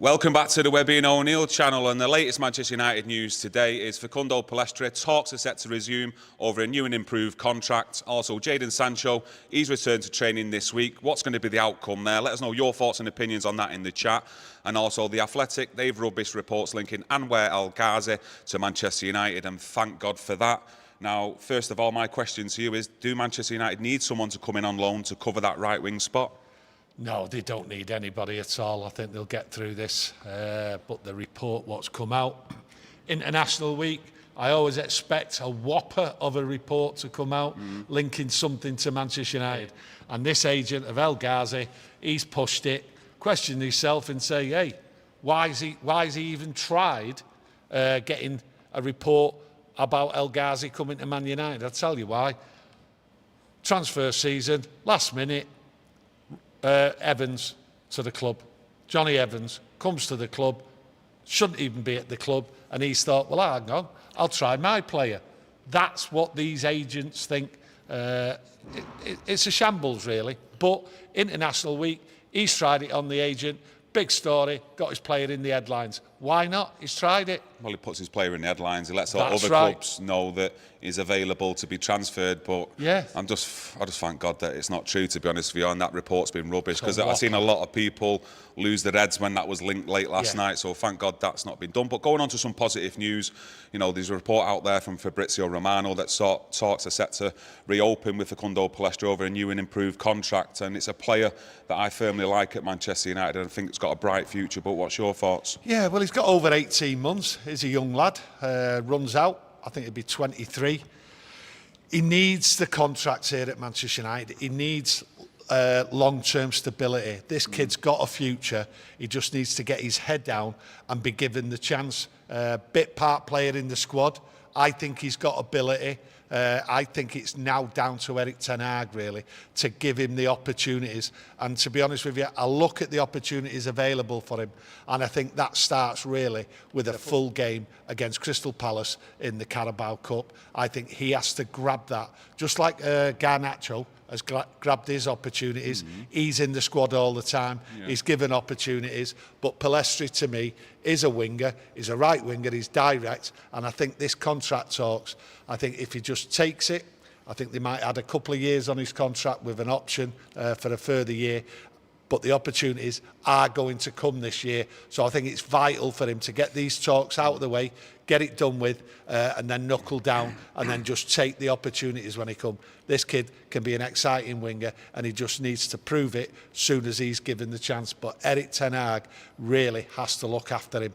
Welcome back to the Webby O'Neill channel, and the latest Manchester United news today is Facundo Pellistri. Talks are set to resume over a new and improved contract. Also, Jadon Sancho, he's returned to training this week. What's going to be the outcome there? Let us know your thoughts and opinions on that in the chat. And also, The Athletic, they've rubbish reports linking Anwar El Ghazi to Manchester United, and thank God for that. Now, first of all, my question to you is, do Manchester United need someone to come in on loan to cover that right-wing spot? No, they don't need anybody at all. I think they'll get through this. But the report, what's come out, International Week, I always expect a whopper of a report to come out linking something to Manchester United. And this agent of El Ghazi, he's pushed it, questioned himself and say, hey, why has he even tried getting a report about El Ghazi coming to Man United? I'll tell you why. Transfer season, last minute, Evans to the club. Johnny Evans comes to the club, shouldn't even be at the club, and he's thought, well, hang on, I'll try my player. That's what these agents think. It's a shambles, really. But International Week, he's tried it on the agent. Big story, got his player in the headlines. Why not? He's tried it. Well, he puts his player in the headlines. He lets other clubs know that he's available to be transferred. But yeah, I just thank God that it's not true, to be honest with you, and that report's been rubbish, because I've seen a lot of people lose their heads when that was linked late last night. So thank God that's not been done. But going on to some positive news, you know, there's a report out there from Fabrizio Romano that talks are set to reopen with Facundo Pellistri over a new and improved contract, and it's a player that I firmly like at Manchester United, and I think it's got a bright future. But what's your thoughts? Yeah, well, he's got over 18 months. He's a young lad, runs out, I think he'll be 23. He needs the contracts here at Manchester United. He needs long-term stability. This kid's got a future. He just needs to get his head down and be given the chance. Bit part player in the squad. I think he's got ability. I think it's now down to Erik Ten Hag, really, to give him the opportunities. And to be honest with you, I look at the opportunities available for him, and I think that starts really with a full game against Crystal Palace in the Carabao Cup. I think he has to grab that, just like Garnacho has grabbed his opportunities. He's in the squad all the time. He's given opportunities. But Pellistri, to me, is a winger. He's a right winger. He's direct. And I think this contract talks, I think if he just takes it, I think they might add a couple of years on his contract with an option for a further year. But the opportunities are going to come this year. So I think it's vital for him to get these talks out of the way, get it done with, and then knuckle down, and then just take the opportunities when they come. This kid can be an exciting winger, and he just needs to prove it soon as he's given the chance. But Erik Ten Hag really has to look after him.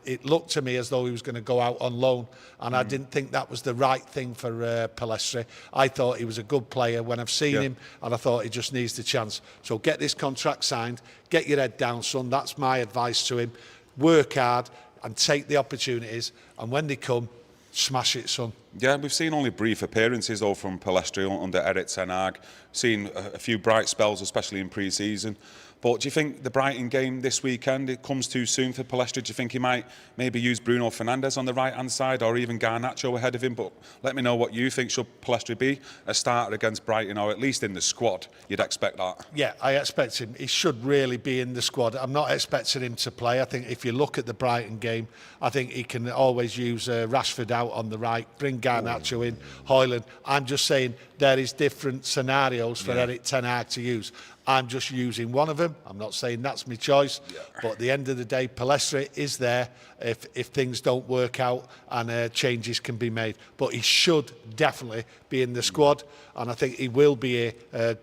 It looked to me as though he was going to go out on loan, and I didn't think that was the right thing for Pellistri. I thought he was a good player when I've seen him, and I thought he just needs the chance. So get this contract signed, get your head down, son. That's my advice to him. Work hard and take the opportunities, and when they come, smash it, son. Yeah, we've seen only brief appearances, though, from Pellistri under Erik Ten Hag. Seen a few bright spells, especially in pre-season. But do you think the Brighton game this weekend, it comes too soon for Pellistri? Do you think he might maybe use Bruno Fernandes on the right-hand side, or even Garnacho ahead of him? But let me know what you think. Should Pellistri be a starter against Brighton, or at least in the squad? You'd expect that. Yeah, I expect him. He should really be in the squad. I'm not expecting him to play. I think if you look at the Brighton game, I think he can always use Rashford out on the right, bring Garnacho in, Højlund. I'm just saying there is different scenarios for Erik Ten Hag to use. I'm just using one of them. I'm not saying that's my choice, but at the end of the day, Pellistri is there if things don't work out and changes can be made. But he should definitely be in the squad, and I think he will be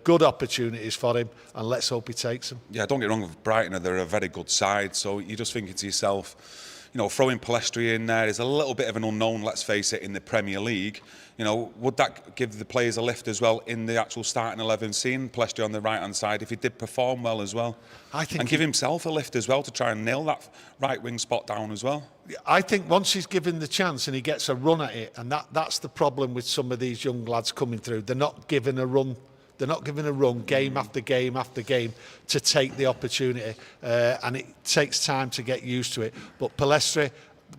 good opportunities for him, and let's hope he takes them. Yeah, don't get wrong with Brighton, they're a very good side, so you're just thinking to yourself, you know, throwing Pellistri in there is a little bit of an unknown, let's face it, in the Premier League. You know, would that give the players a lift as well in the actual starting 11, seeing Pellistri on the right-hand side, if he did perform well as well? I think, and give himself a lift as well to try and nail that right-wing spot down as well. I think once he's given the chance and he gets a run at it, and that's the problem with some of these young lads coming through. They're not given a run. They're not given a run game after game after game to take the opportunity, and it takes time to get used to it. But Pellistri,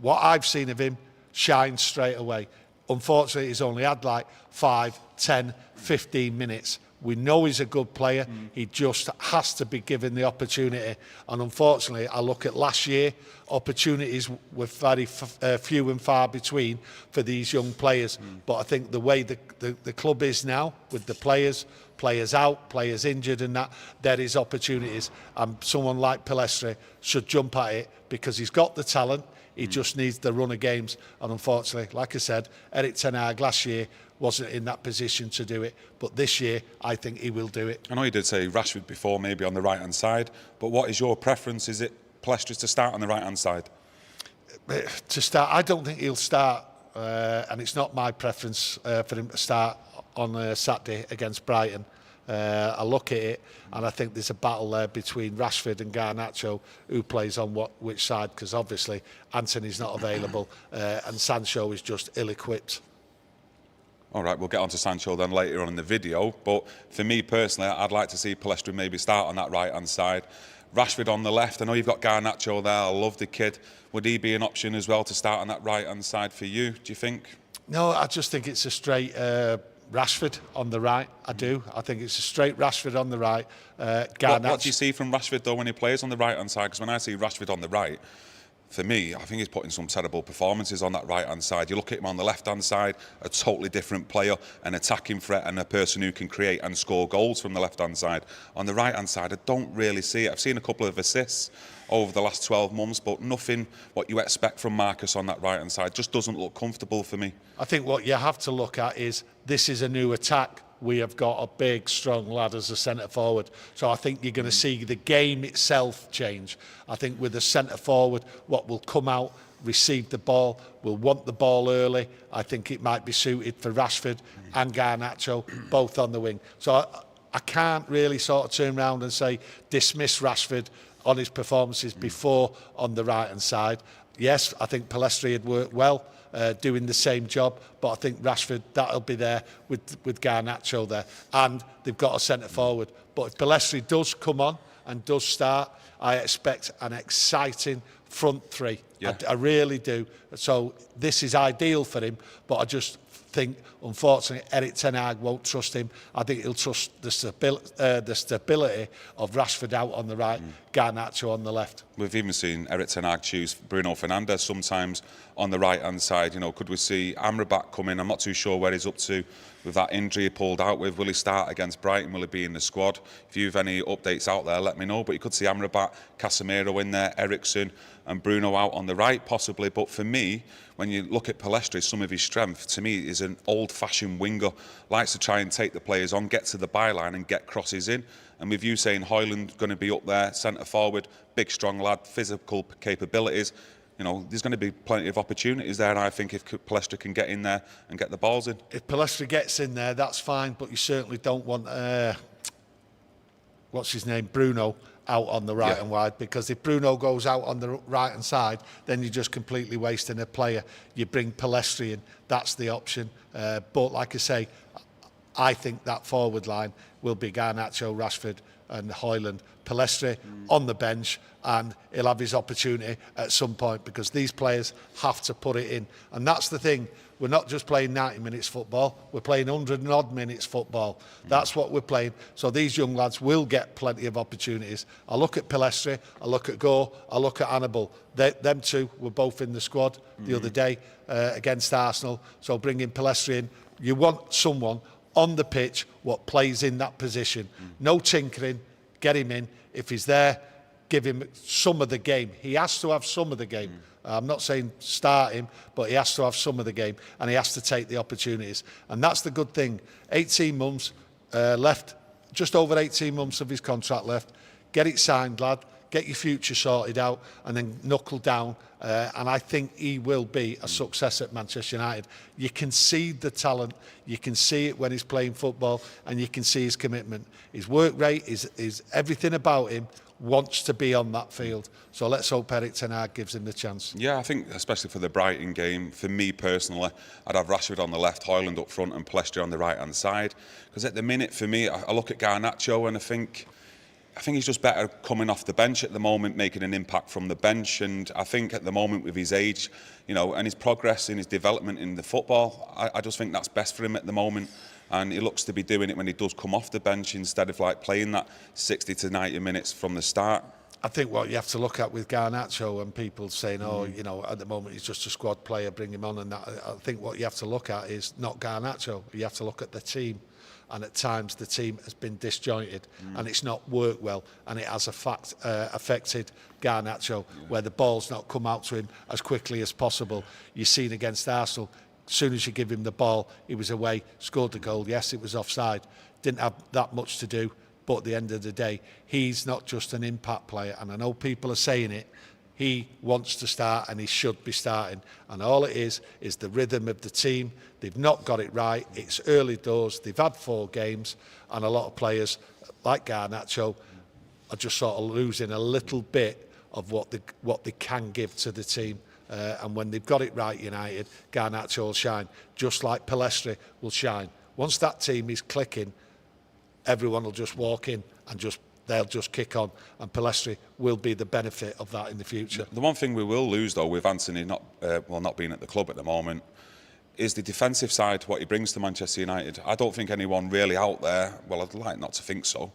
what I've seen of him, shines straight away. Unfortunately, he's only had like 5, 10, 15 minutes. We know he's a good player. He just has to be given the opportunity. And unfortunately, I look at last year, opportunities were very few and far between for these young players. But I think the way the club is now, with the players out, players injured and that, there is opportunities. And someone like Pellistri should jump at it because he's got the talent. He just needs the run of games. And unfortunately, like I said, Erik Ten Hag last year wasn't in that position to do it. But this year, I think he will do it. I know you did say Rashford before, maybe on the right-hand side. But what is your preference? Is it Pellistri to start on the right-hand side? To start, I don't think he'll start. And it's not my preference for him to start on Saturday against Brighton. I look at it and I think there's a battle there between Rashford and Garnacho, who plays on which side, because obviously Anthony's not available and Sancho is just ill-equipped. All right, we'll get on to Sancho then later on in the video. But for me personally, I'd like to see Pellistri maybe start on that right-hand side. Rashford on the left. I know you've got Garnacho there. I love the kid. Would he be an option as well to start on that right-hand side for you, do you think? No, I just think it's a straight Rashford on the right. I do. I think it's a straight Rashford on the right. What do you see from Rashford, though, when he plays on the right-hand side? Because when I see Rashford on the right, for me, I think he's putting some terrible performances on that right-hand side. You look at him on the left-hand side, a totally different player, an attacking threat and a person who can create and score goals from the left-hand side. On the right-hand side, I don't really see it. I've seen a couple of assists over the last 12 months, but nothing what you expect from Marcus on that right-hand side. Just doesn't look comfortable for me. I think what you have to look at is this is a new attack. We have got a big, strong lad as a centre-forward. So I think you're going to see the game itself change. I think with the centre-forward, what will come out, receive the ball, will want the ball early. I think it might be suited for Rashford and Garnacho, both on the wing. So I can't really sort of turn around and say dismiss Rashford on his performances before on the right-hand side. Yes, I think Pellistri had worked well, doing the same job, but I think Rashford, that'll be there with Garnacho there. And they've got a centre-forward. But if Pellistri does come on and does start, I expect an exciting front three. Yeah. I really do. So this is ideal for him, but I just think, unfortunately, Erik Ten Hag won't trust him. I think he'll trust the stability of Rashford out on the right, Garnacho on the left. We've even seen Erik Ten Hag choose Bruno Fernandes sometimes on the right-hand side. You know, could we see Amrabat come in? I'm not too sure where he's up to with that injury he pulled out with. Will he start against Brighton? Will he be in the squad? If you've any updates out there, let me know. But you could see Amrabat, Casemiro in there, Eriksen and Bruno out on the right, possibly. But for me, when you look at Pellistri, some of his strength, to me, is an old-fashioned winger. Likes to try and take the players on, get to the byline and get crosses in. And with you saying Højlund going to be up there, centre-forward, big, strong lad, physical capabilities, you know, there's going to be plenty of opportunities there, I think, if Pellistri can get in there and get the balls in. If Pellistri gets in there, that's fine, but you certainly don't want, what's his name, Bruno, out on the right and wide, because if Bruno goes out on the right hand side, then you're just completely wasting a player. You bring Pellistri in, that's the option. But like I say, I think that forward line will be Garnacho, Rashford and Højlund. Pellistri on the bench, and he'll have his opportunity at some point, because these players have to put it in. And that's the thing. We're not just playing 90 minutes football, we're playing 100 and odd minutes football. That's what we're playing. So these young lads will get plenty of opportunities. I look at Pellistri, I look at Go, I look at Hannibal. Them two were both in the squad the other day against Arsenal. So bringing Pellistri in, you want someone on the pitch what plays in that position. No tinkering, get him in. If he's there, give him some of the game. He has to have some of the game. I'm not saying start him, but he has to have some of the game, and he has to take the opportunities. And that's the good thing. 18 months left, just over 18 months of his contract left. Get it signed, lad. Get your future sorted out, and then knuckle down. And I think he will be a success at Manchester United. You can see the talent. You can see it when he's playing football, and you can see his commitment. His work rate, is everything about him wants to be on that field. So let's hope Erik Ten Hag gives him the chance. Yeah, I think especially for the Brighton game, for me personally, I'd have Rashford on the left, Højlund up front and Pellistri on the right-hand side. Because at the minute, for me, I look at Garnacho and I think I think he's just better coming off the bench at the moment, making an impact from the bench. And I think at the moment with his age, you know, and his progress in his development in the football, I just think that's best for him at the moment. And he looks to be doing it when he does come off the bench instead of like playing that 60 to 90 minutes from the start. I think what you have to look at with Garnacho and people saying, oh, you know, at the moment he's just a squad player, bring him on and that. I think what you have to look at is not Garnacho. You have to look at the team. And at times the team has been disjointed and it's not worked well, and it has affected Garnacho, where the ball's not come out to him as quickly as possible. You've seen against Arsenal, as soon as you give him the ball, he was away, scored the goal. Yes, it was offside, didn't have that much to do, but at the end of the day, he's not just an impact player, and I know people are saying it. He wants to start and he should be starting. And all it is the rhythm of the team. They've not got it right. It's early doors. They've had 4 games and a lot of players like Garnacho are just sort of losing a little bit of what they can give to the team. And when they've got it right, United, Garnacho will shine, just like Pellistri will shine. Once that team is clicking, everyone will just walk in and they'll just kick on, and Pellistri will be the benefit of that in the future. The one thing we will lose, though, with Anthony not being at the club at the moment, is the defensive side, what he brings to Manchester United. I don't think anyone really out there, well, I'd like not to think so,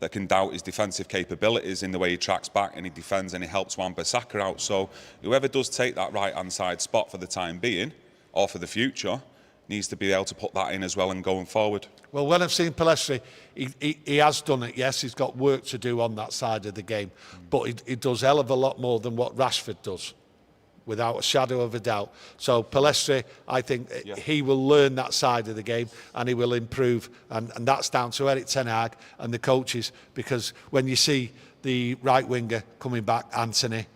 that can doubt his defensive capabilities in the way he tracks back and he defends and he helps Wan-Bissaka out. So whoever does take that right-hand side spot for the time being, or for the future, needs to be able to put that in as well and going forward. Well, when I've seen Pellistri, he has done it. Yes, he's got work to do on that side of the game, but he does a hell of a lot more than what Rashford does, without a shadow of a doubt. So Pellistri, I think he will learn that side of the game and he will improve, and that's down to Erik Ten Hag and the coaches, because when you see the right winger coming back, Anthony,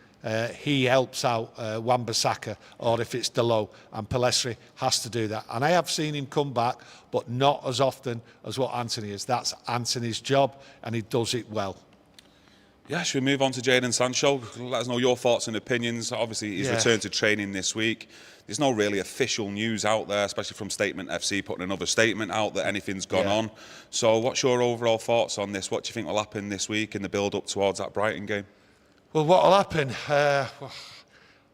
he helps out Wan-Bissaka, or if it's Delo, and Pellistri has to do that. And I have seen him come back, but not as often as what Anthony is. That's Anthony's job, and he does it well. Yeah, should we move on to Jadon Sancho? Let us know your thoughts and opinions. Obviously, he's returned to training this week. There's no really official news out there, especially from Statement FC putting another statement out that anything's gone on. So what's your overall thoughts on this? What do you think will happen this week in the build-up towards that Brighton game? Well, what will happen?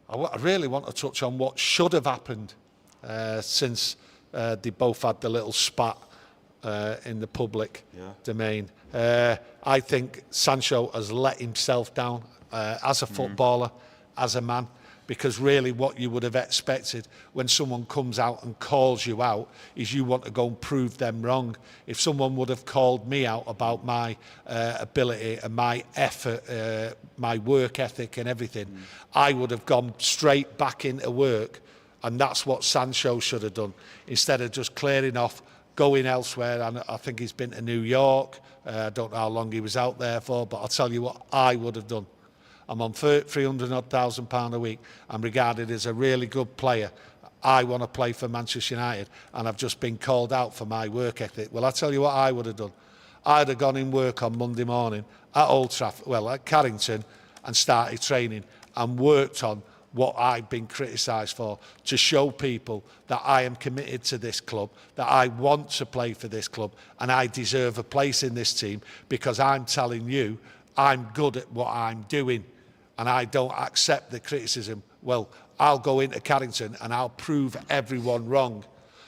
I really want to touch on what should have happened since they both had the little spat in the public domain. I think Sancho has let himself down as a footballer, as a man, because really what you would have expected when someone comes out and calls you out is you want to go and prove them wrong. If someone would have called me out about my ability and my effort, my work ethic and everything, I would have gone straight back into work, and that's what Sancho should have done, instead of just clearing off, going elsewhere. And I think he's been to New York. I don't know how long he was out there for, but I'll tell you what I would have done. I'm on £300,000 a week. I'm regarded as a really good player. I want to play for Manchester United, and I've just been called out for my work ethic. Well, I'll tell you what I would have done. I'd have gone in work on Monday morning at Old Trafford, well, at Carrington, and started training and worked on what I've been criticised for, to show people that I am committed to this club, that I want to play for this club, and I deserve a place in this team, because I'm telling you I'm good at what I'm doing and I don't accept the criticism. Well, I'll go into Carrington and I'll prove everyone wrong.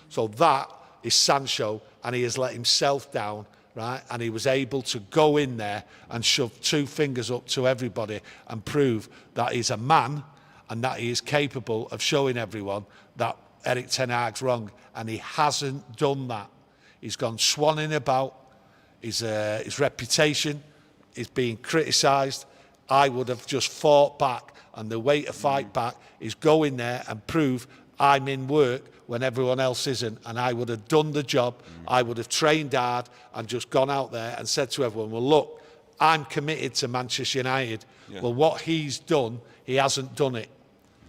So that is Sancho, and he has let himself down, right? And he was able to go in there and shove 2 fingers up to everybody and prove that he's a man and that he is capable of showing everyone that Erik Ten Hag's wrong. And he hasn't done that. He's gone swanning about. His reputation is being criticised. I would have just fought back, and the way to fight back is go in there and prove I'm in work when everyone else isn't, and I would have done the job. I would have trained hard and just gone out there and said to everyone, well, look, I'm committed to Manchester United. Well, what he's done, he hasn't done it.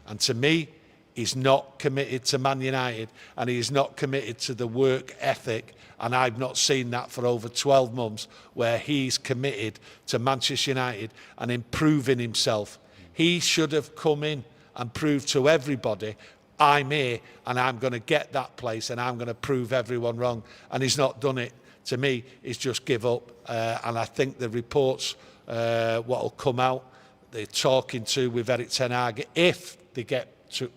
And to me, he's not committed to Man United, and he's not committed to the work ethic. And I've not seen that for over 12 months, where he's committed to Manchester United and improving himself. He should have come in and proved to everybody, I'm here and I'm going to get that place and I'm going to prove everyone wrong. And he's not done it. to me is just give up. And I think the reports, what will come out, they're talking to with Erik Ten Hag, if they get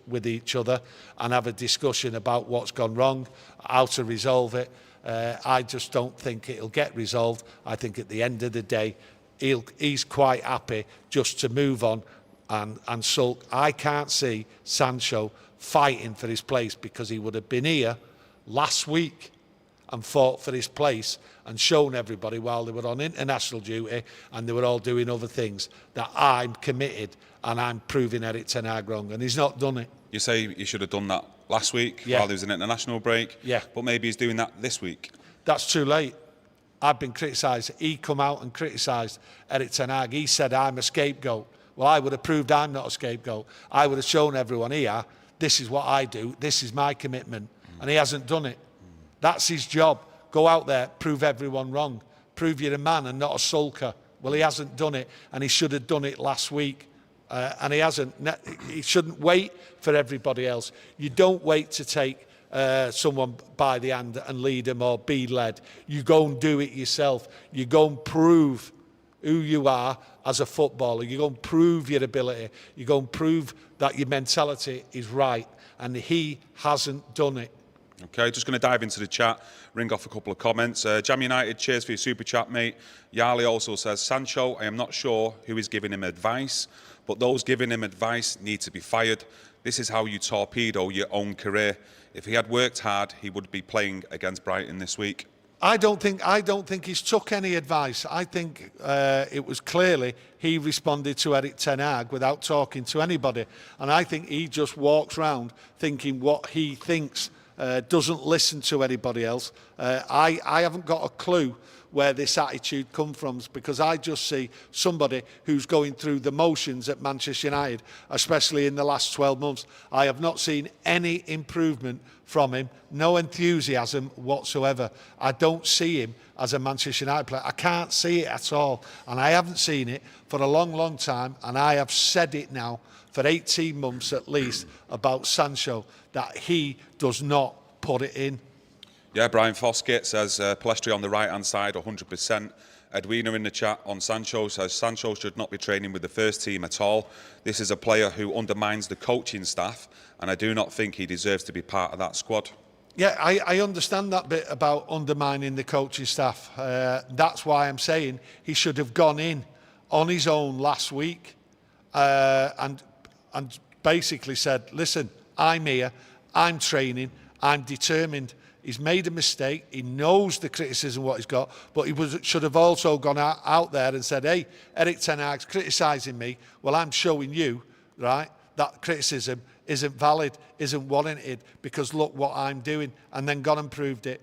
with each other and have a discussion about what's gone wrong, how to resolve it. I just don't think it'll get resolved. I think at the end of the day, he's quite happy just to move on and sulk. I can't see Sancho fighting for his place, because he would have been here last week and fought for his place and shown everybody while they were on international duty and they were all doing other things that I'm committed and I'm proving Erik Ten Hag wrong, and he's not done it. You say he should have done that last week while there was an international break, but maybe he's doing that this week. That's too late. I've been criticised. He come out and criticised Erik Ten Hag. He said I'm a scapegoat. Well, I would have proved I'm not a scapegoat. I would have shown everyone here, this is what I do, this is my commitment, and he hasn't done it. That's his job. Go out there, prove everyone wrong. Prove you're a man and not a sulker. Well, he hasn't done it, and he should have done it last week. And he hasn't. He shouldn't wait for everybody else. You don't wait to take someone by the hand and lead them or be led. You go and do it yourself. You go and prove who you are as a footballer. You go and prove your ability. You go and prove that your mentality is right. And he hasn't done it. Okay, just going to dive into the chat, ring off a couple of comments. Jam United, cheers for your super chat, mate. Yali also says, Sancho, I am not sure who is giving him advice, but those giving him advice need to be fired. This is how you torpedo your own career. If he had worked hard, he would be playing against Brighton this week. I don't think he's took any advice. I think it was clearly he responded to Erik Ten Hag without talking to anybody. And I think he just walks around thinking what he thinks, doesn't listen to anybody else. I haven't got a clue where this attitude comes from, because I just see somebody who's going through the motions at Manchester United, especially in the last 12 months. I have not seen any improvement from him, no enthusiasm whatsoever. I don't see him as a Manchester United player. I can't see it at all, and I haven't seen it for a long, long time, and I have said it now for 18 months at least about Sancho, that he does not put it in. Yeah, Brian Foskett says Pellistri on the right-hand side, 100%. Edwina in the chat on Sancho says Sancho should not be training with the first team at all. This is a player who undermines the coaching staff, and I do not think he deserves to be part of that squad. Yeah, I understand that bit about undermining the coaching staff. That's why I'm saying he should have gone in on his own last week and basically said, listen, I'm here, I'm training, I'm determined. He's made a mistake. He knows the criticism what he's got, but he should have also gone out there and said, hey, Erik Ten Hag's criticising me. Well, I'm showing you, right, that criticism isn't valid, isn't warranted, because look what I'm doing, and then gone and proved it.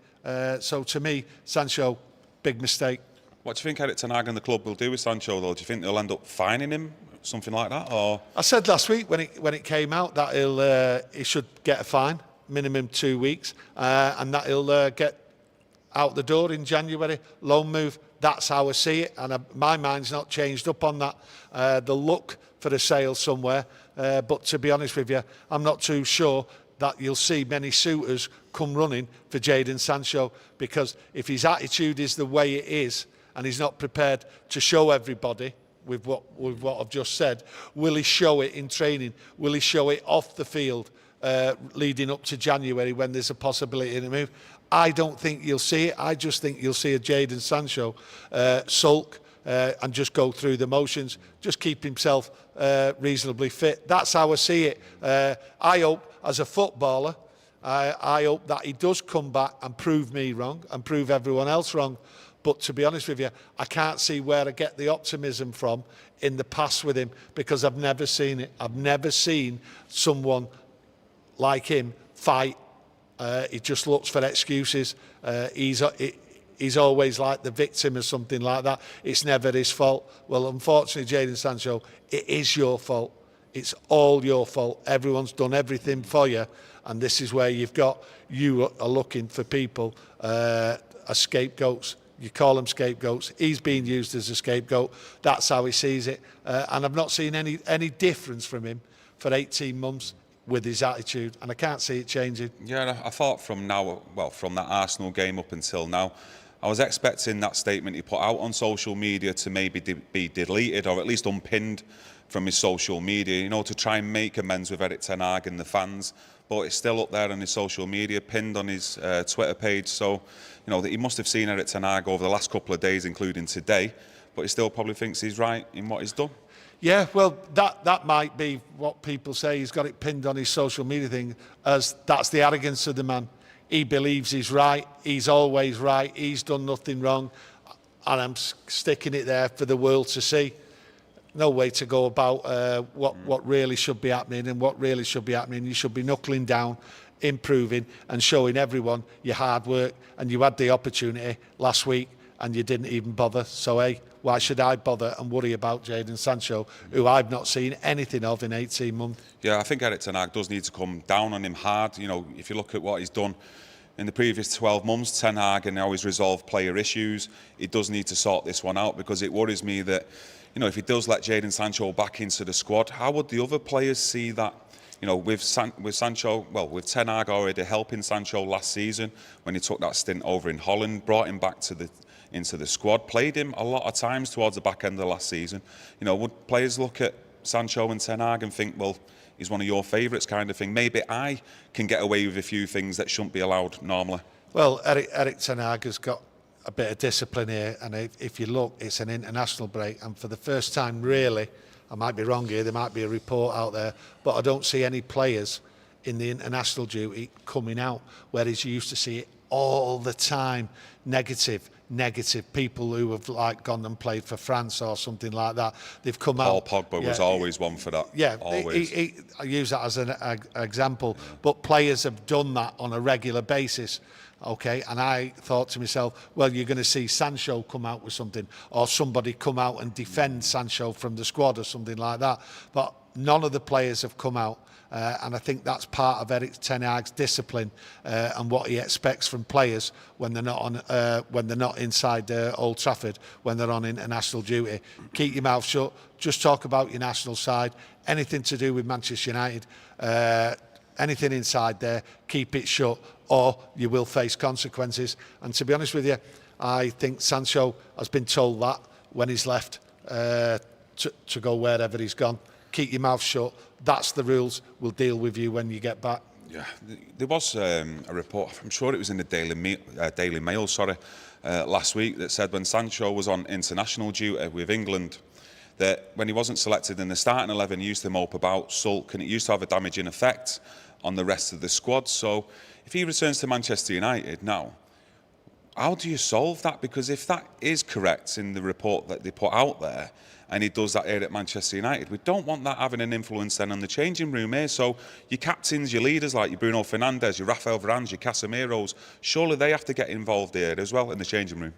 So to me, Sancho, big mistake. What do you think Erik Ten Hag and the club will do with Sancho, though? Do you think they'll end up fining him, something like that? Or I said last week when it came out that he should get a fine. Minimum 2 weeks, and that he'll get out the door in January, loan move. That's how I see it, and my mind's not changed up on that. They'll look for a sale somewhere, but to be honest with you, I'm not too sure that you'll see many suitors come running for Jadon Sancho, because if his attitude is the way it is, and he's not prepared to show everybody with what I've just said, will he show it in training? Will he show it off the field? Leading up to January, when there's a possibility to move. I don't think you'll see it. I just think you'll see a Jadon Sancho sulk and just go through the motions, just keep himself reasonably fit. That's how I see it. I hope, as a footballer, I hope that he does come back and prove me wrong and prove everyone else wrong. But to be honest with you, I can't see where I get the optimism from in the past with him, because I've never seen it. I've never seen someone like him fight. He just looks for excuses. He's always like the victim or something like that. It's never his fault. Well, unfortunately, Jadon Sancho, it is your fault. It's all your fault. Everyone's done everything for you, and this is where you are looking for people as scapegoats. You call them scapegoats. He's being used as a scapegoat. That's how he sees it. And I've not seen any difference from him for 18 months. With his attitude, and I can't see it changing. Yeah, I thought from now, well, from that Arsenal game up until now, I was expecting that statement he put out on social media to maybe be deleted or at least unpinned from his social media, you know, to try and make amends with Erik Ten Hag and the fans. But it's still up there on his social media, pinned on his Twitter page. So, you know, that he must have seen Erik Ten Hag over the last couple of days, including today, but he still probably thinks he's right in what he's done. Yeah, well, that might be what people say. He's got it pinned on his social media thing, as that's the arrogance of the man. He believes he's right. He's always right. He's done nothing wrong. And I'm sticking it there for the world to see. No way to go about what really should be happening, and what really should be happening. You should be knuckling down, improving and showing everyone your hard work. And you had the opportunity last week and you didn't even bother. So, hey, why should I bother and worry about Jadon Sancho, who I've not seen anything of in 18 months? Yeah, I think Erik Ten Hag does need to come down on him hard. You know, if you look at what he's done in the previous 12 months, Ten Hag, and how he's resolved player issues, he does need to sort this one out, because it worries me that, you know, if he does let Jadon Sancho back into the squad, how would the other players see that? You know, with Sancho, well, with Ten Hag already helping Sancho last season when he took that stint over in Holland, brought him back to into the squad, played him a lot of times towards the back end of last season. You know, would players look at Sancho and Ten Hag and think, well, he's one of your favourites kind of thing? Maybe I can get away with a few things that shouldn't be allowed normally. Well, Erik Ten Hag has got a bit of discipline here, and if you look, it's an international break, and for the first time, really, I might be wrong here, there might be a report out there, but I don't see any players in the international duty coming out, whereas you used to see it all the time. Negative people who have like gone and played for France or something like that. They've come out. Paul Pogba was always one for that. Yeah, always. I use that as an example. Yeah. But players have done that on a regular basis. Okay, and I thought to myself, well, you're going to see Sancho come out with something, or somebody come out and defend Sancho from the squad or something like that. But none of the players have come out. And I think that's part of Erik Ten Hag's discipline and what he expects from players when they're not inside Old Trafford, when they're on international duty. Keep your mouth shut. Just talk about your national side. Anything to do with Manchester United, anything inside there, keep it shut, or you will face consequences. And to be honest with you, I think Sancho has been told that when he's left to go wherever he's gone. Keep your mouth shut. That's the rules. We'll deal with you when you get back. Yeah, there was a report, I'm sure it was in the Daily Mail, last week, that said when Sancho was on international duty with England, that when he wasn't selected in the starting 11, he used to mope about, sulk, and it used to have a damaging effect on the rest of the squad. So if he returns to Manchester United now, how do you solve that? Because if that is correct in the report that they put out there, and he does that here at Manchester United, we don't want that having an influence then on the changing room here. So your captains, your leaders like your Bruno Fernandes, your Rafael Varane, your Casemiros, surely they have to get involved here as well in the changing room.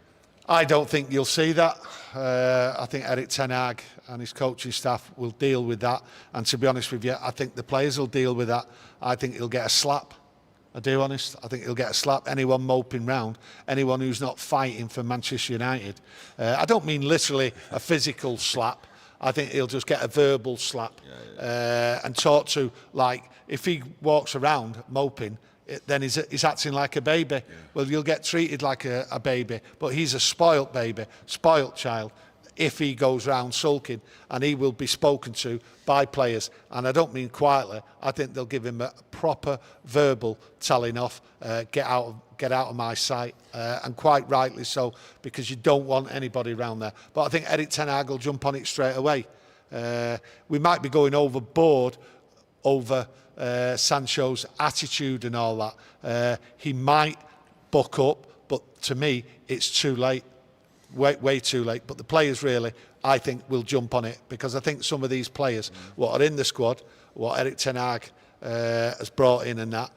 I don't think you'll see that. I think Erik Ten Hag and his coaching staff will deal with that. And to be honest with you, I think the players will deal with that. I think he'll get a slap. I do, honest. I think he'll get a slap. Anyone moping round, anyone who's not fighting for Manchester United. I don't mean literally a physical slap. I think he'll just get a verbal slap and talk to, like, if he walks around moping, then he's acting like a baby. Yeah. Well, you'll get treated like a baby, but he's a spoilt baby, spoilt child. If he goes round sulking, and he will be spoken to by players, and I don't mean quietly. I think they'll give him a proper verbal telling off. Get out of my sight, and quite rightly so, because you don't want anybody around there. But I think Erik Ten Hag will jump on it straight away. We might be going overboard over Sancho's attitude and all that. He might buck up, but to me, it's too late. Way too late. But the players really, I think, will jump on it, because I think some of these players, what are in the squad, what Erik Ten Hag has brought in, and that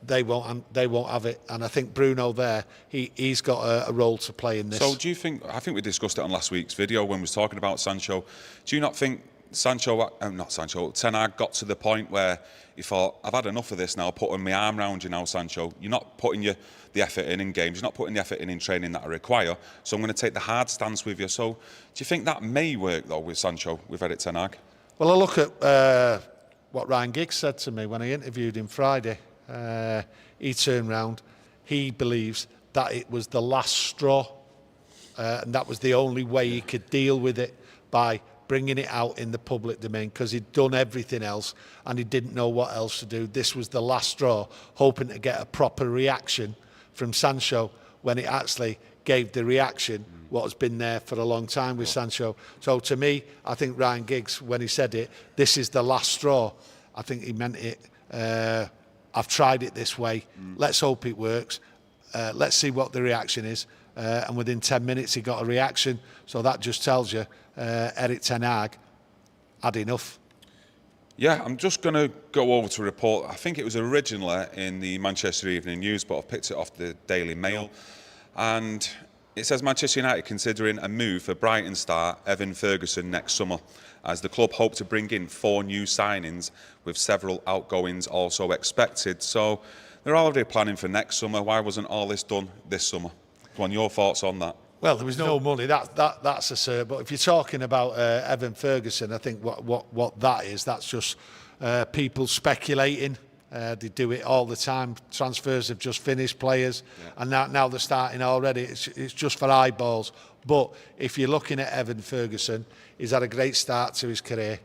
they won't have it. And I think Bruno there, he's got a role to play in this. So do you think? I think we discussed it on last week's video when we was talking about Sancho. Do you not think Ten Hag got to the point where he thought, I've had enough of this now, putting my arm around you now, Sancho. You're not putting the effort in games. You're not putting the effort in training that I require. So I'm going to take the hard stance with you. So do you think that may work, though, with Sancho, with Erik Ten Hag? Well, I look at what Ryan Giggs said to me when I interviewed him Friday. He turned round. He believes that it was the last straw, and that was the only way he could deal with it, by bringing it out in the public domain, because he'd done everything else and he didn't know what else to do. This was the last straw, hoping to get a proper reaction from Sancho, when it actually gave the reaction what has been there for a long time with Sancho. So to me, I think Ryan Giggs, when he said it, this is the last straw, I think he meant it. I've tried it this way. Let's hope it works. Let's see what the reaction is. And within 10 minutes, he got a reaction. So that just tells you Erik Ten Hag had enough. Yeah, I'm just going to go over to a report. I think it was originally in the Manchester Evening News, but I've picked it off the Daily Mail. And it says Manchester United considering a move for Brighton star Evan Ferguson next summer, as the club hope to bring in 4 new signings, with several outgoings also expected. So they're already planning for next summer. Why wasn't all this done this summer? Go on, your thoughts on that? Well, there was no money. That's a cert. But if you're talking about Evan Ferguson, I think what that is, that's just people speculating. They do it all the time. Transfers have just finished, players, and now they're starting already. It's just for eyeballs. But if you're looking at Evan Ferguson, he's had a great start to his career.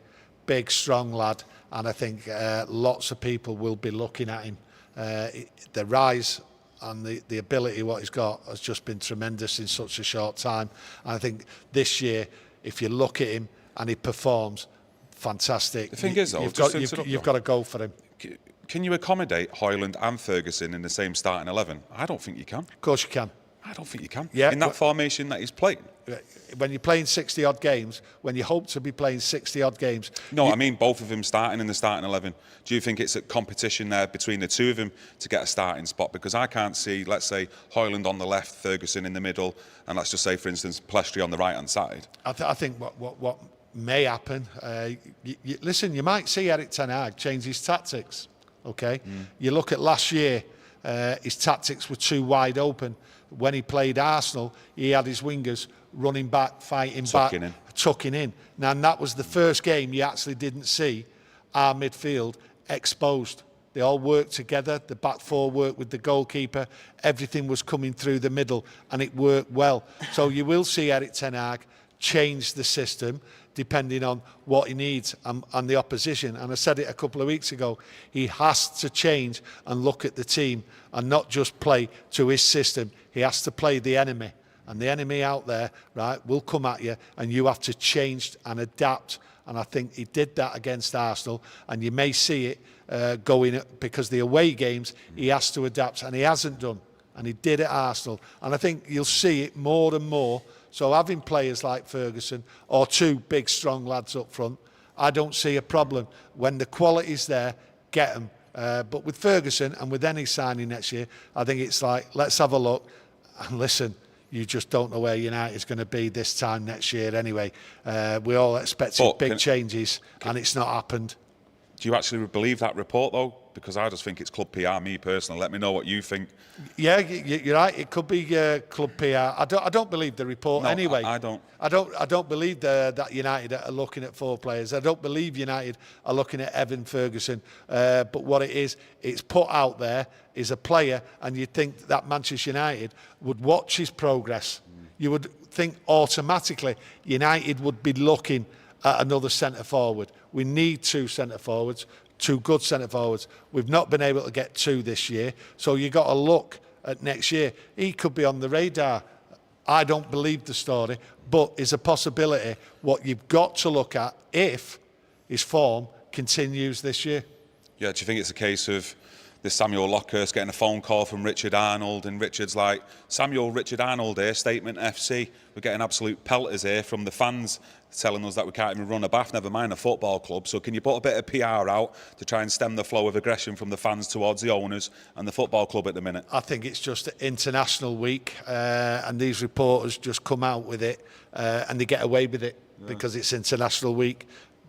Big, strong lad, and I think lots of people will be looking at him. The rise and the ability what he's got has just been tremendous in such a short time. And I think this year, if you look at him and he performs, fantastic. The thing is, though, you've got to go for him. Can you accommodate Højlund and Ferguson in the same starting 11? I don't think you can. Of course you can. I don't think you can. Yeah, in that formation that he's playing. When you're playing 60-odd games, when you hope to be playing 60-odd games... No, I mean both of them starting in the starting 11. Do you think it's a competition there between the two of them to get a starting spot? Because I can't see, let's say, Højlund on the left, Ferguson in the middle, and let's just say, for instance, Pellistri on the right-hand side. I think what may happen... listen, you might see Erik Ten Hag change his tactics, OK? You look at last year, his tactics were too wide open. When he played Arsenal, he had his wingers running back, fighting back, tucking in. Now, and that was the first game you actually didn't see our midfield exposed. They all worked together. The back four worked with the goalkeeper. Everything was coming through the middle, and it worked well. So you will see Erik Ten Hag change the system depending on what he needs and the opposition. And I said it a couple of weeks ago, he has to change and look at the team and not just play to his system. He has to play the enemy. And the enemy out there, right, will come at you, and you have to change and adapt. And I think he did that against Arsenal, and you may see it going, because the away games, he has to adapt, and he hasn't done. And he did at Arsenal. And I think you'll see it more and more. So having players like Ferguson or 2 big, strong lads up front, I don't see a problem. When the quality's there, get them. But with Ferguson and with any signing next year, I think it's like, let's have a look. And listen, you just don't know where United's going to be this time next year anyway. We all expected big changes, and it's not happened. Do you actually believe that report, though? Because I just think it's club PR, me personally. Let me know what you think. Yeah, you're right. It could be club PR. I don't believe the report anyway. I don't. I don't believe that United are looking at 4 players. I don't believe United are looking at Evan Ferguson. But what it is, it's put out there is a player, and you'd think that Manchester United would watch his progress. You would think automatically United would be looking at another centre forward. We need 2 centre forwards. 2 good centre forwards. We've not been able to get 2 this year, so you've got to look at next year. He could be on the radar. I don't believe the story, but it's a possibility. What you've got to look at if his form continues this year. Yeah, do you think it's a case of this Samuel Lockhurst getting a phone call from Richard Arnold, and Richard's like, Samuel, Richard Arnold here, Statement FC. We're getting absolute pelters here from the fans telling us that we can't even run a bath, never mind a football club. So can you put a bit of PR out to try and stem the flow of aggression from the fans towards the owners and the football club at the minute? I think it's just international week, and these reporters just come out with it, and they get away with it because it's international week.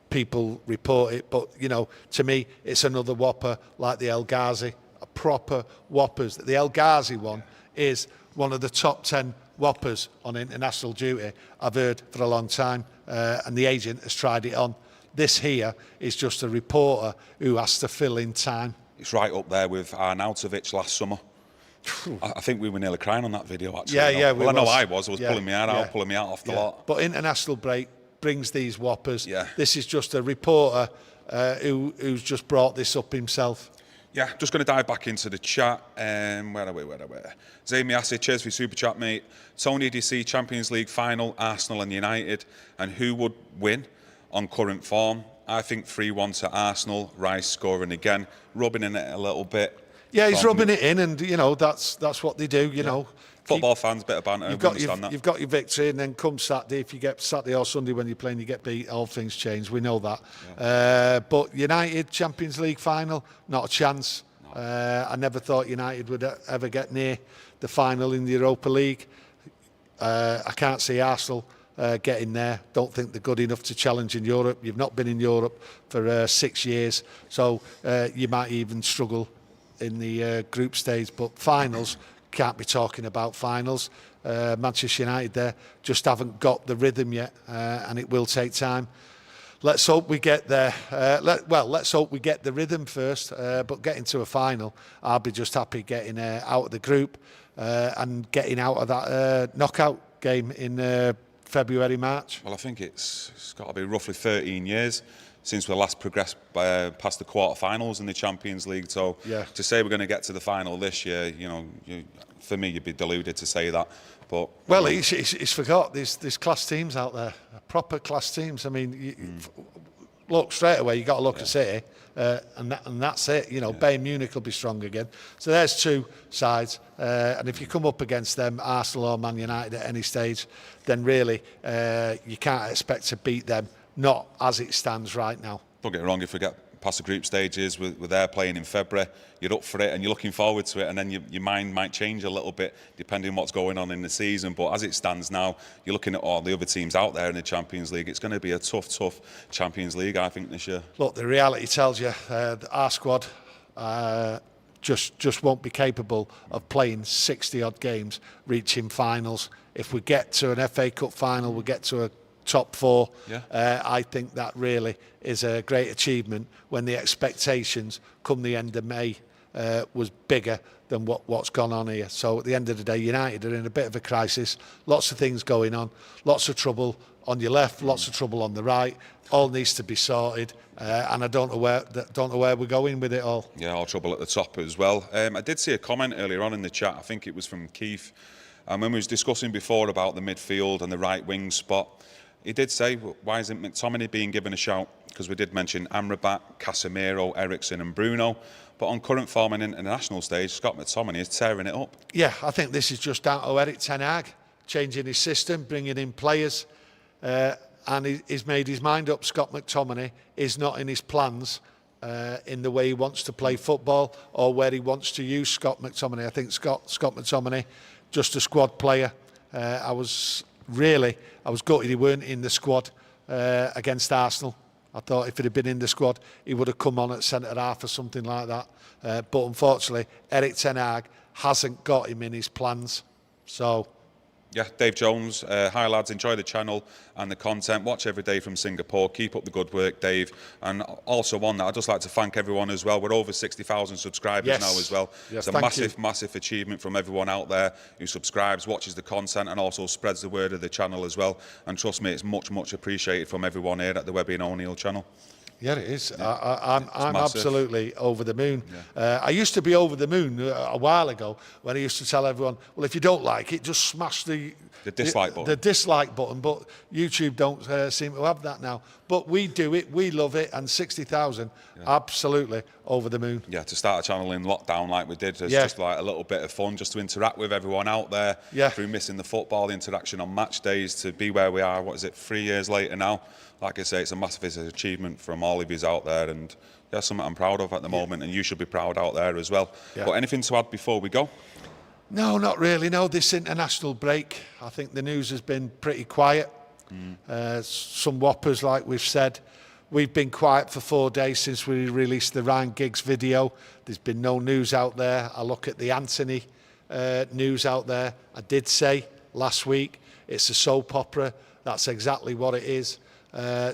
People report it, but you know, to me, it's another whopper like the El Ghazi, a proper whoppers. The El Ghazi one is one of the top 10 whoppers on international duty I've heard for a long time, and the agent has tried it on. This here is just a reporter who has to fill in time. It's right up there with Arnautovic last summer. I think we were nearly crying on that video, actually. Yeah. Well, I know I was pulling me hair yeah. out, pulling me out off the lot. But international break brings these whoppers. Yeah. This is just a reporter who's just brought this up himself. Yeah, just going to dive back into the chat. Where are we? Zami Assi, cheers for your super chat, mate. Tony, do you see Champions League final, Arsenal and United? And who would win on current form? I think 3-1 to Arsenal. Rice scoring again, rubbing in it a little bit. Yeah, he's rubbing it in, and you know that's what they do. You know, football fans, bit of banter. You've got your victory, and then come Saturday, if you get Saturday or Sunday when you're playing, you get beat. All things change. We know that. Yeah. But United Champions League final, not a chance. No. I never thought United would ever get near the final in the Europa League. I can't see Arsenal getting there. Don't think they're good enough to challenge in Europe. You've not been in Europe for 6 years, so you might even struggle in the group stage. But finals, can't be talking about finals. Manchester United there just haven't got the rhythm yet, and it will take time. Let's hope we get there. Let's hope we get the rhythm first. But getting to a final, I'll be just happy getting out of the group and getting out of that knockout game in February, March. Well, I think it's got to be roughly 13 years since we last progressed past the quarter-finals in the Champions League. So to say we're going to get to the final this year, you know, for me, you'd be deluded to say that. But well, he's forgot there's class teams out there, proper class teams. I mean, look straight away. You got to look at City, and that's it. You know, Bayern Munich will be strong again. So there's two sides, and if you come up against them, Arsenal or Man United at any stage, then really you can't expect to beat them. Not as it stands right now. Don't get me wrong, if we get past the group stages with their playing in February, you're up for it and you're looking forward to it, and then your mind might change a little bit depending on what's going on in the season. But as it stands now, you're looking at all the other teams out there in the Champions League. It's going to be a tough Champions League, I think, this year. Look, the reality tells you our squad just won't be capable of playing 60-odd games, reaching finals. If we get to an FA Cup final, we get to a top four. I think that really is a great achievement when the expectations come the end of May was bigger than what's gone on here. So at the end of the day, United are in a bit of a crisis. Lots of things going on, lots of trouble on your left, lots of trouble on the right. All needs to be sorted, and I don't know where we're going with it all. Yeah, all trouble at the top as well. I did see a comment earlier on in the chat. I think it was from Keith, and when we was discussing before about the midfield and the right wing spot, he did say, why isn't McTominay being given a shout? Because we did mention Amrabat, Casemiro, Eriksen and Bruno. But on current form and international stage, Scott McTominay is tearing it up. Yeah, I think this is just down to Erik Ten Hag, changing his system, bringing in players. And he's made his mind up. Scott McTominay is not in his plans in the way he wants to play football or where he wants to use Scott McTominay. I think Scott McTominay, just a squad player. I was gutted he weren't in the squad against Arsenal. I thought if he'd have been in the squad, he would have come on at centre-half or something like that. But unfortunately, Erik Ten Hag hasn't got him in his plans. So, yeah, Dave Jones, hi lads, enjoy the channel and the content. Watch every day from Singapore. Keep up the good work, Dave. And also on that, I'd just like to thank everyone as well. We're over 60,000 subscribers now as well. Yes, it's a massive achievement from everyone out there who subscribes, watches the content and also spreads the word of the channel as well. And trust me, it's much appreciated from everyone here at the Webby O'Neill channel. Yeah, it is. Yeah. I'm absolutely over the moon. Yeah. I used to be over the moon a while ago when I used to tell everyone, well, if you don't like it, just smash the dislike button. The dislike button. But YouTube don't seem to have that now. But we do it. We love it. And 60,000, absolutely over the moon. Yeah, to start a channel in lockdown like we did, it's just like a little bit of fun, just to interact with everyone out there through missing the football, the interaction on match days, to be where we are, 3 years later now. Like I say, it's a massive achievement from all of you out there, and that's something I'm proud of at the moment, and you should be proud out there as well. Yeah. But anything to add before we go? No, not really. No, this international break, I think the news has been pretty quiet. Some whoppers, like we've said. We've been quiet for 4 days since we released the Ryan Giggs video. There's been no news out there. I look at the Anthony news out there. I did say last week it's a soap opera. That's exactly what it is.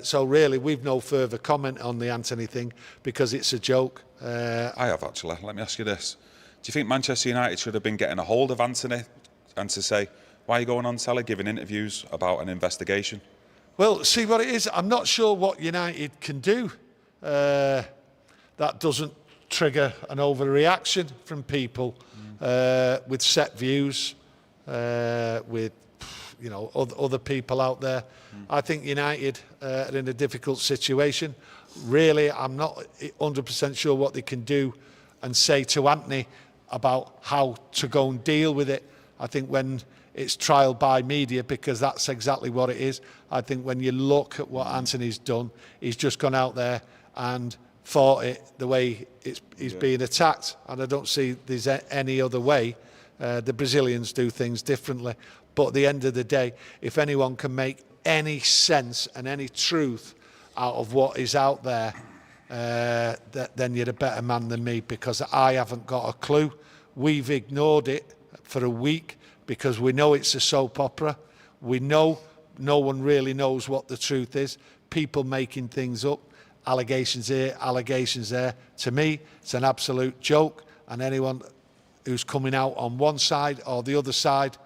So really, we've no further comment on the Anthony thing because it's a joke. I have actually. Let me ask you this. you think Manchester United should have been getting a hold of Anthony and to say, why are you going on telly, giving interviews about an investigation? Well, see what it is. I'm not sure what United can do that doesn't trigger an overreaction from people with set views, with other people out there. I think United are in a difficult situation. Really, I'm not 100% sure what they can do and say to Anthony about how to go and deal with it. I think when it's trial by media, because that's exactly what it is. I think when you look at what Anthony's done, he's just gone out there and fought it the way he's being attacked, and I don't see there's any other way. The Brazilians do things differently, but at the end of the day, if anyone can make any sense and any truth out of what is out there, then you're a better man than me, because I haven't got a clue. We've ignored it for a week because we know it's a soap opera. We know no one really knows what the truth is. People making things up, allegations here, allegations there. To me, it's an absolute joke, and anyone who's coming out on one side or the other side,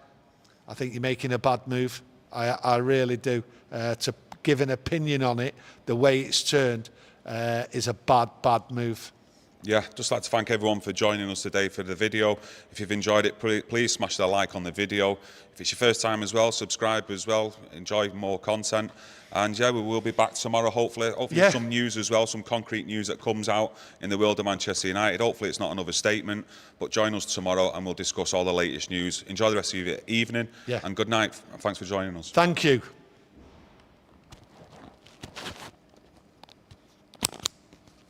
I think you're making a bad move. I really do. To give an opinion on it, the way it's turned, is a bad move. Yeah, just like to thank everyone for joining us today for the video. If you've enjoyed it, please smash the like on the video. If it's your first time as well, subscribe as well. Enjoy more content. And yeah, we will be back tomorrow, hopefully some news as well, some concrete news that comes out in the world of Manchester United. Hopefully it's not another statement, but join us tomorrow and we'll discuss all the latest news. Enjoy the rest of your evening, and good night. Thanks for joining us. Thank you.